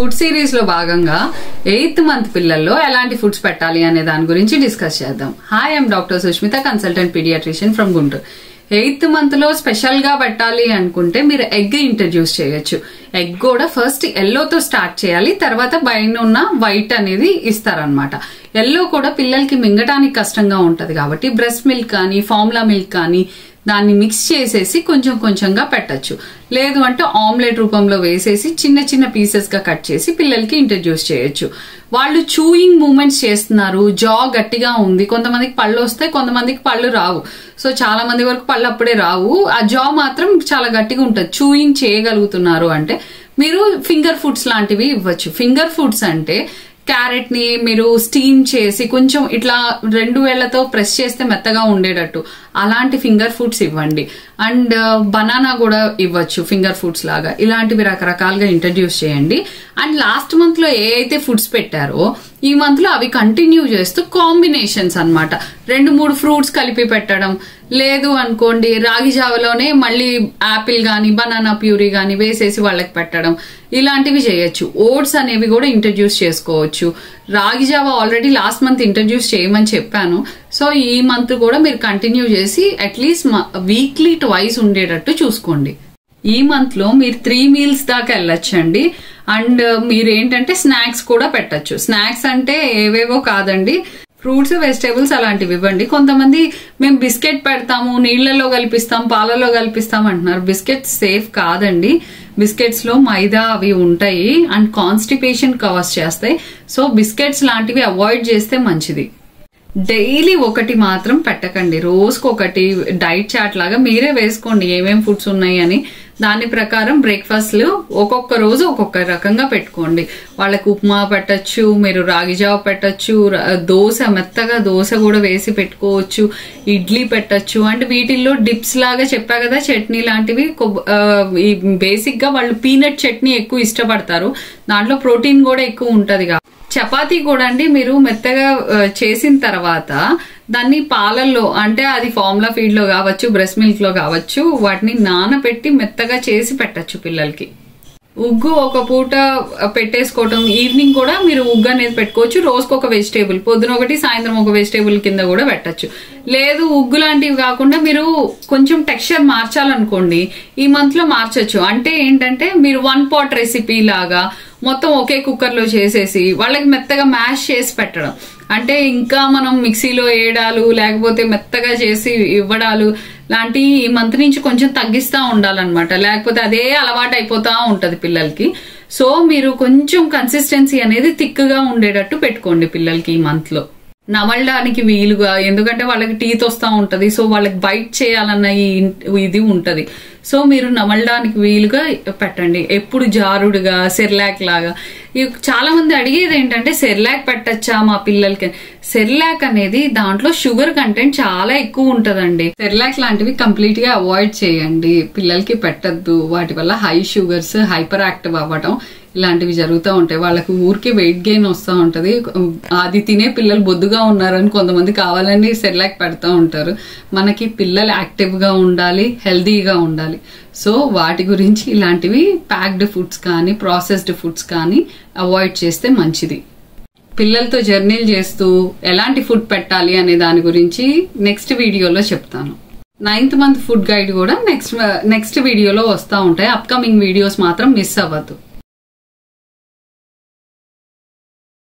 Food series లో భాగంగా 8th month పిల్లల్లో ఎలాంటి ఫుడ్స్ పెట్టాలి అనే దాని గురించి డిస్కస్ చేద్దాం. Hi, I'm doctor Sushmita, consultant pediatrician from Guntur. 8th month లో స్పెషల్ గా పెట్టాలి అనుకుంటే మీరు ఎగ్ ఇంట్రడ్యూస్ చేయొచ్చు. ఎగ్ కూడా ఫస్ట్ ఎల్లోతో స్టార్ట్ చేయాలి, తర్వాత పైన ఉన్న వైట్ అనేది ఇస్తారనమాట. ఎల్లో కూడా పిల్లలకి మింగటానికి కష్టంగా ఉంటది కాబట్టి బ్రెస్ట్ మిల్క్ కానీ ఫార్ములా మిల్క్ కానీ దాన్ని మిక్స్ చేసేసి కొంచెం కొంచెంగా పెట్టచ్చు. లేదు అంటే ఆమ్లెట్ రూపంలో వేసేసి చిన్న చిన్న పీసెస్ గా కట్ చేసి పిల్లలకి ఇంట్రడ్యూస్ చేయొచ్చు. వాళ్ళు చూయింగ్ మూమెంట్స్ చేస్తున్నారు, జా గట్టిగా ఉంది, కొంతమందికి పళ్ళు వస్తాయి, కొంతమందికి పళ్ళు రావు. సో చాలా మంది వరకు పళ్ళు అప్పుడే రావు, ఆ జా మాత్రం చాలా గట్టిగా ఉంటుంది, చూయింగ్ చేయగలుగుతున్నారు అంటే మీరు ఫింగర్ ఫుడ్స్ లాంటివి ఇవ్వచ్చు. ఫింగర్ ఫుడ్స్ అంటే క్యారెట్ ని మీరు స్టీమ్ చేసి కొంచెం ఇట్లా 2 వేళ్లతో ప్రెస్ చేస్తే మెత్తగా ఉండేటట్టు అలాంటి ఫింగర్ ఫుడ్స్ ఇవ్వండి. అండ్ బనానా కూడా ఇవ్వచ్చు ఫింగర్ ఫుడ్స్ లాగా. ఇలాంటివి రకరకాలుగా ఇంట్రడ్యూస్ చేయండి. అండ్ లాస్ట్ మంత్ లో ఏ అయితే ఫుడ్స్ పెట్టారో ఈ మంత్ లో అవి కంటిన్యూ చేస్తూ కాంబినేషన్స్ అన్నమాట. 2-3 ఫ్రూట్స్ కలిపి పెట్టడం, లేదు అనుకోండి రాగి జావలోనే మళ్ళీ యాపిల్ గానీ బనానా ప్యూరీ గానీ వేసేసి వాళ్ళకి పెట్టడం, ఇలాంటివి చేయొచ్చు. ఓట్స్ అనేవి కూడా ఇంట్రడ్యూస్ చేసుకోవచ్చు. రాగి జావ ఆల్రెడీ లాస్ట్ మంత్ ఇంట్రడ్యూస్ చేయమని చెప్పాను. సో ఈ మంత్ కూడా మీరు కంటిన్యూ చేసి అట్లీస్ట్ వీక్లీ ట్వైస్ ఉండేటట్టు చూసుకోండి. ఈ మంత్ లో మీరు 3 మీల్స్ దాకా వెళ్ళొచ్చండి. అండ్ మీరు ఏంటంటే స్నాక్స్ కూడా పెట్టచ్చు. స్నాక్స్ అంటే ఏవేవో కాదండి, ఫ్రూట్స్ వెజిటేబుల్స్ అలాంటివి ఇవ్వండి. కొంతమంది మేము బిస్కెట్ పెడతాము, నీళ్లలో కలిపిస్తాం, పాలలో కలిపిస్తాం అంటున్నారు. బిస్కెట్స్ సేఫ్ కాదండి. బిస్కెట్స్ లో మైదా అవి ఉంటాయి అండ్ కాన్స్టిపేషన్ కవర్స్ చేస్తాయి. సో బిస్కెట్స్ లాంటివి అవాయిడ్ చేస్తే మంచిది. డైలీ ఒకటి మాత్రం పెట్టకండి, రోజుకొకటి డైట్ చార్ట్ లాగా మీరే వేసుకోండి ఏమేం ఫుడ్స్ ఉన్నాయి అని. దాని ప్రకారం బ్రేక్ఫాస్ట్ లో ఒక్కొక్క రోజు ఒక్కొక్క రకంగా పెట్టుకోండి. వాళ్ళకి ఉప్మా పెట్టచ్చు, మీరు రాగి జావ పెట్టచ్చు, దోశ మెత్తగా దోశ కూడా వేసి పెట్టుకోవచ్చు, ఇడ్లీ పెట్టచ్చు. అండ్ వీటిల్లో డిప్స్ లాగా చెప్పా కదా, చట్నీ లాంటివి. బేసిక్ గా వాళ్ళు పీనట్ చట్నీ ఎక్కువ ఇష్టపడతారు, దాంట్లో ప్రోటీన్ కూడా ఎక్కువ ఉంటది. చపాతీ కూడా అండి మీరు మెత్తగా చేసిన తర్వాత దాన్ని పాలల్లో, అంటే అది ఫార్ములా ఫీడ్ లో కావచ్చు, బ్రెస్ట్ మిల్క్ లో కావచ్చు, వాటిని నానబెట్టి మెత్తగా చేసి పెట్టచ్చు పిల్లలకి. ఉగ్గు ఒక పూట పెట్టేసుకోవటం, ఈవినింగ్ కూడా మీరు ఉగ్గు అనేది పెట్టుకోవచ్చు. రోజుకు ఒక వెజిటేబుల్, పొద్దున ఒకటి సాయంత్రం ఒక వెజిటేబుల్ కింద కూడా పెట్టచ్చు. లేదు ఉగ్గు లాంటివి కాకుండా మీరు కొంచెం టెక్స్చర్ మార్చాలనుకోండి, ఈ మంత్ లో మార్చచ్చు. అంటే ఏంటంటే మీరు 1 pot రెసిపీ లాగా మొత్తం ఒకే కుక్కర్ లో చేసేసి వాళ్ళకి మెత్తగా మ్యాష్ చేసి పెట్టడం. అంటే ఇంకా మనం మిక్సీలో వేయడాలు లేకపోతే మెత్తగా చేసి ఇవ్వడాలు లాంటి ఈ మంత్ నుంచి కొంచెం తగ్గిస్తా ఉండాలన్నమాట, లేకపోతే అదే అలవాటు అయిపోతా ఉంటది పిల్లలకి. సో మీరు కొంచెం కన్సిస్టెన్సీ అనేది థిక్గా ఉండేటట్టు పెట్టుకోండి పిల్లలకి ఈ మంత్ లో. నమలడానికి వీలుగా, ఎందుకంటే వాళ్ళకి టీత్ వస్తా ఉంటది, సో వాళ్ళకి బైట్ చేయాలన్న ఇది ఉంటది. సో మీరు నమలడానికి వీలుగా పెట్టండి. ఎప్పుడు జారుడుగా సెర్లాక్ లాగా. చాలా మంది అడిగేది ఏంటంటే సెర్లాక్ పెట్టచ్చా మా పిల్లలకి. సెర్లాక్ అనేది దాంట్లో షుగర్ కంటెంట్ చాలా ఎక్కువ ఉంటదండి. సెర్లాక్ లాంటివి కంప్లీట్ గా అవాయిడ్ చేయండి, పిల్లలకి పెట్టద్దు. వాటి వల్ల హై షుగర్స్, హైపర్ యాక్టివ్ అవ్వటం ఇలాంటివి జరుగుతూ ఉంటాయి. వాళ్ళకి ఊరికే వెయిట్ గెయిన్ వస్తూ ఉంటది. అది తినే పిల్లలు బొద్దుగా ఉన్నారని కొంతమంది కావాలని సెర్లాక్ పెడతా ఉంటారు. మనకి పిల్లలు యాక్టివ్ గా ఉండాలి, హెల్దీగా ఉండాలి. సో వాటి గురించి ఇలాంటివి ప్యాక్డ్ ఫుడ్స్ కానీ ప్రాసెస్డ్ ఫుడ్స్ కానీ అవాయిడ్ చేస్తే మంచిది. పిల్లలతో జర్నీలు చేస్తూ ఎలాంటి ఫుడ్ పెట్టాలి అనే దాని గురించి నెక్స్ట్ వీడియోలో చెప్తాను. 9th మంత్ ఫుడ్ గైడ్ కూడా నెక్స్ట్ వీడియోలో వస్తూ ఉంటాయి. అప్కమింగ్ వీడియోస్ మాత్రం మిస్ అవ్వద్దు.